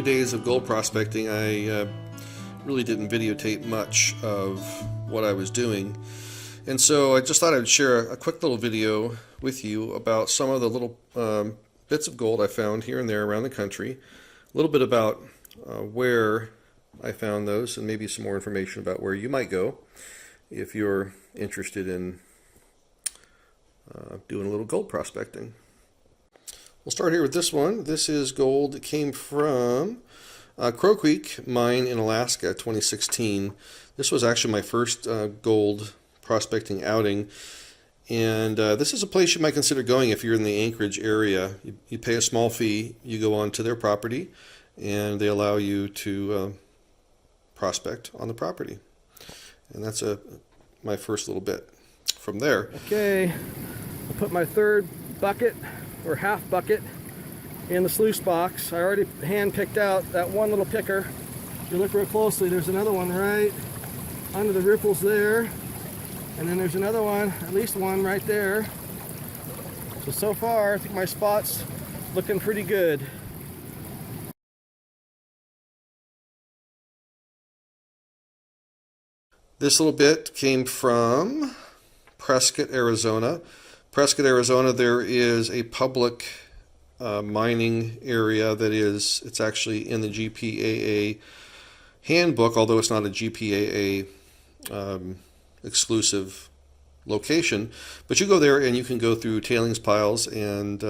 early days of gold prospecting, I really didn't videotape much of what I was doing. And so I just thought I'd share a quick little video with you about some of the little bits of gold I found here and there around the country. A little bit about where I found those, and maybe some more information about where you might go if you're interested in doing a little gold prospecting. We'll start here with this one. This is gold that came from Crow Creek mine in Alaska, 2016. This was actually my first gold prospecting outing, and this is a place you might consider going if you're in the Anchorage area. You pay a small fee, you go onto their property, and they allow you to prospect on the property. And that's my first little bit from there. Okay, I'll put my third bucket or half bucket in the sluice box. I already hand picked out that one little picker. If you look real closely, there's another one right under the ripples there, and then there's another one, at least one right there. So far I think my spot's looking pretty good. This little bit came from Prescott, Arizona. Prescott, Arizona, there is a public mining area it's actually in the GPAA handbook, although it's not a GPAA exclusive location. But you go there and you can go through tailings piles and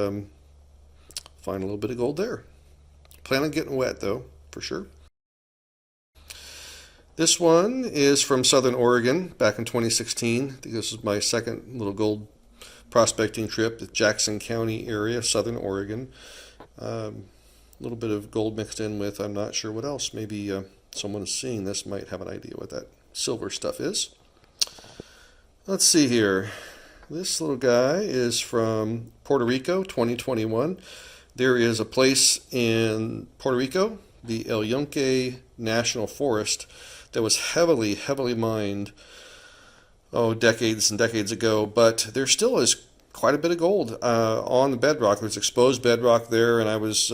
find a little bit of gold there. Plan on getting wet though, for sure. This one is from Southern Oregon back in 2016. I think this is my second little gold prospecting trip, the Jackson County area, Southern Oregon. A little bit of gold mixed in with, I'm not sure what else. Maybe someone seeing this might have an idea what that silver stuff is. Let's see here. This little guy is from Puerto Rico, 2021. There is a place in Puerto Rico, the El Yunque National Forest, that was heavily mined decades and decades ago, but there still is quite a bit of gold on the bedrock. There's exposed bedrock there, and I was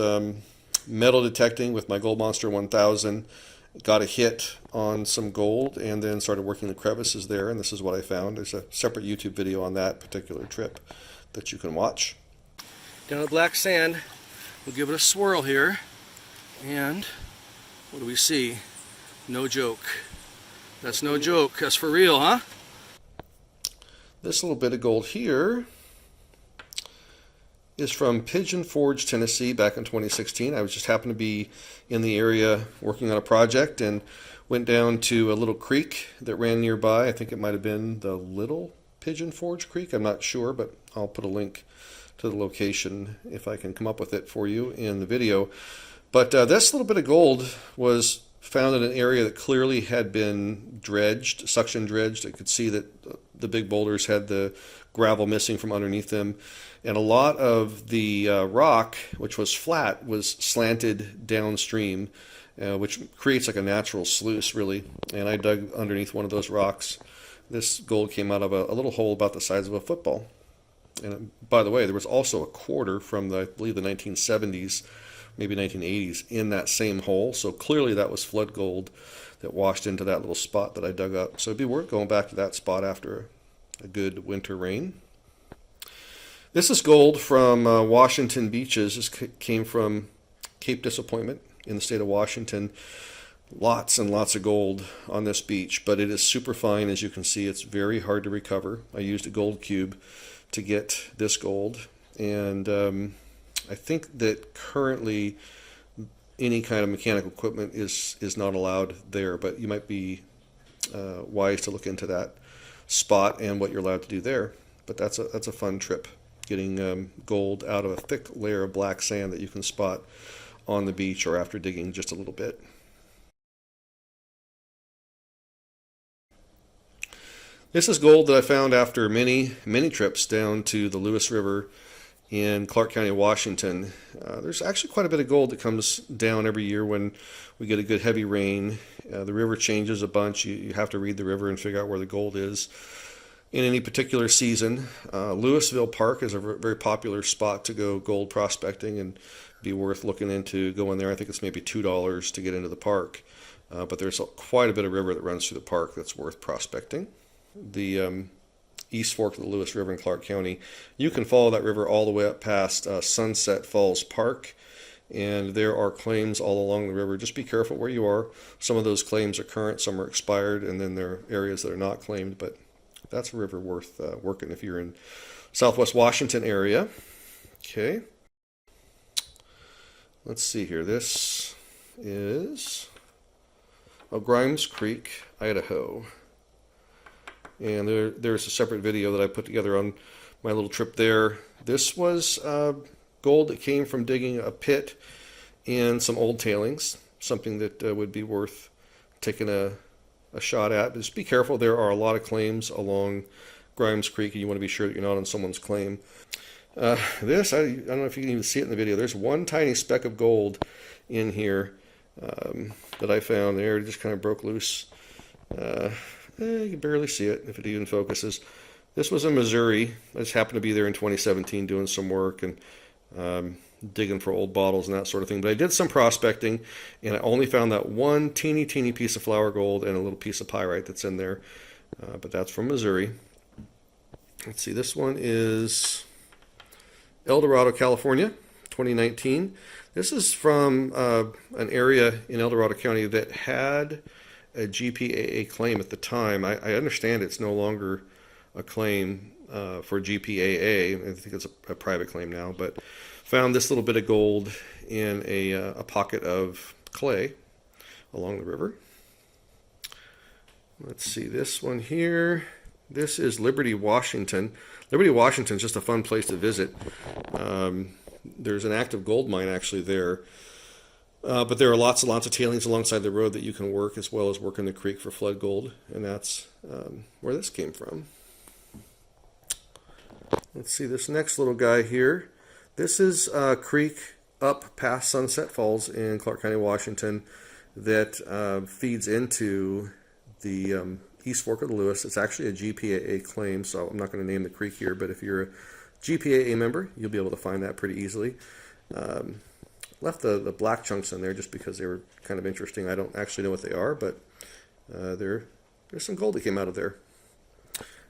metal detecting with my Gold Monster 1000, got a hit on some gold, and then started working the crevices there, and this is what I found. There's a separate YouTube video on that particular trip that you can watch. Down the black sand, we'll give it a swirl here, and what do we see? No joke. That's no joke. That's for real, huh? This little bit of gold here is from Pigeon Forge, Tennessee, back in 2016. I was just happened to be in the area working on a project and went down to a little creek that ran nearby. I think it might have been the Little Pigeon Forge Creek. I'm not sure, but I'll put a link to the location if I can come up with it for you in the video. But this little bit of gold was found in an area that clearly had been dredged, suction dredged. I could see that the big boulders had the gravel missing from underneath them, and a lot of the rock, which was flat, was slanted downstream, which creates like a natural sluice really. And I dug underneath one of those rocks. This gold came out of a little hole about the size of a football. And by the way, there was also a quarter from I believe the 1970s, maybe 1980s, in that same hole. So clearly that was flood gold that washed into that little spot that I dug up. So it'd be worth going back to that spot after a good winter rain. This is gold from Washington beaches. This came from Cape Disappointment in the state of Washington. Lots and lots of gold on this beach, but it is super fine. As you can see, it's very hard to recover. I used a gold cube to get this gold, and I think that currently any kind of mechanical equipment is not allowed there, but you might be wise to look into that spot and what you're allowed to do there. But that's a fun trip, getting gold out of a thick layer of black sand that you can spot on the beach or after digging just a little bit. This is gold that I found after many trips down to the Lewis River in Clark County, Washington. There's actually quite a bit of gold that comes down every year when we get a good heavy rain. The river changes a bunch. You have to read the river and figure out where the gold is. in any particular season. Louisville Park is a very popular spot to go gold prospecting and be worth looking into going there. I think it's maybe $2 to get into the park, but there's quite a bit of river that runs through the park that's worth prospecting. The East Fork of the Lewis River in Clark County, you can follow that river all the way up past Sunset Falls Park, and there are claims all along the river. Just be careful where you are. Some of those claims are current, some are expired, and then there are areas that are not claimed, but that's a river worth working if you're in Southwest Washington area. Okay. Let's see here. This is Grimes Creek, Idaho. And there's a separate video that I put together on my little trip there. This was gold that came from digging a pit in some old tailings, something that would be worth taking a shot at. But just be careful. There are a lot of claims along Grimes Creek, and you want to be sure that you're not on someone's claim. This, I don't know if you can even see it in the video. There's one tiny speck of gold in here that I found there. It just kind of broke loose. You can barely see it if it even focuses. This was in Missouri. I just happened to be there in 2017 doing some work and digging for old bottles and that sort of thing. But I did some prospecting, and I only found that one teeny piece of flour gold and a little piece of pyrite that's in there. But that's from Missouri. Let's see, this one is El Dorado, California, 2019. This is from an area in El Dorado County that had a GPAA claim at the time. I understand it's no longer a claim for GPAA. I think it's a private claim now, but found this little bit of gold in a pocket of clay along the river. Let's see this one here. This is Liberty, Washington. Liberty, Washington is just a fun place to visit. There's an active gold mine actually there. But there are lots and lots of tailings alongside the road that you can work, as well as work in the creek for flood gold, and that's where this came from. Let's see this next little guy here. This is a creek up past Sunset Falls in Clark County, Washington, that feeds into the East Fork of the Lewis. It's actually a GPAA claim, so I'm not going to name the creek here, but if you're a GPAA member, you'll be able to find that pretty easily. Left the black chunks in there just because they were kind of interesting. I don't actually know what they are, but there's some gold that came out of there.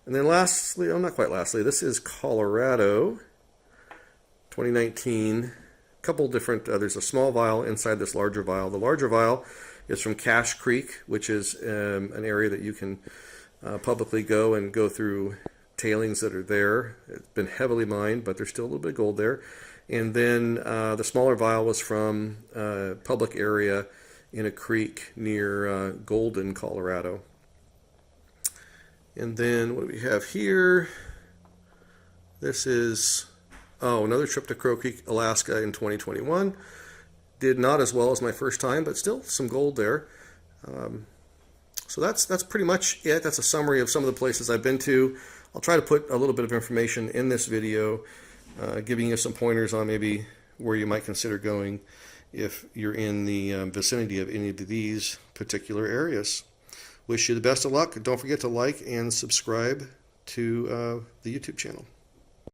And then lastly, not quite lastly, this is Colorado, 2019. A couple different, there's a small vial inside this larger vial. The larger vial is from Cache Creek, which is an area that you can publicly go through tailings that are there. It's been heavily mined, but there's still a little bit of gold there. And then the smaller vial was from a public area in a creek near Golden, Colorado. And then what do we have here? This is, another trip to Crow Creek, Alaska in 2021. Did not as well as my first time, but still some gold there. So that's pretty much it. That's a summary of some of the places I've been to. I'll try to put a little bit of information in this video, giving you some pointers on maybe where you might consider going if you're in the vicinity of any of these particular areas. Wish you the best of luck. Don't forget to like and subscribe to the YouTube channel.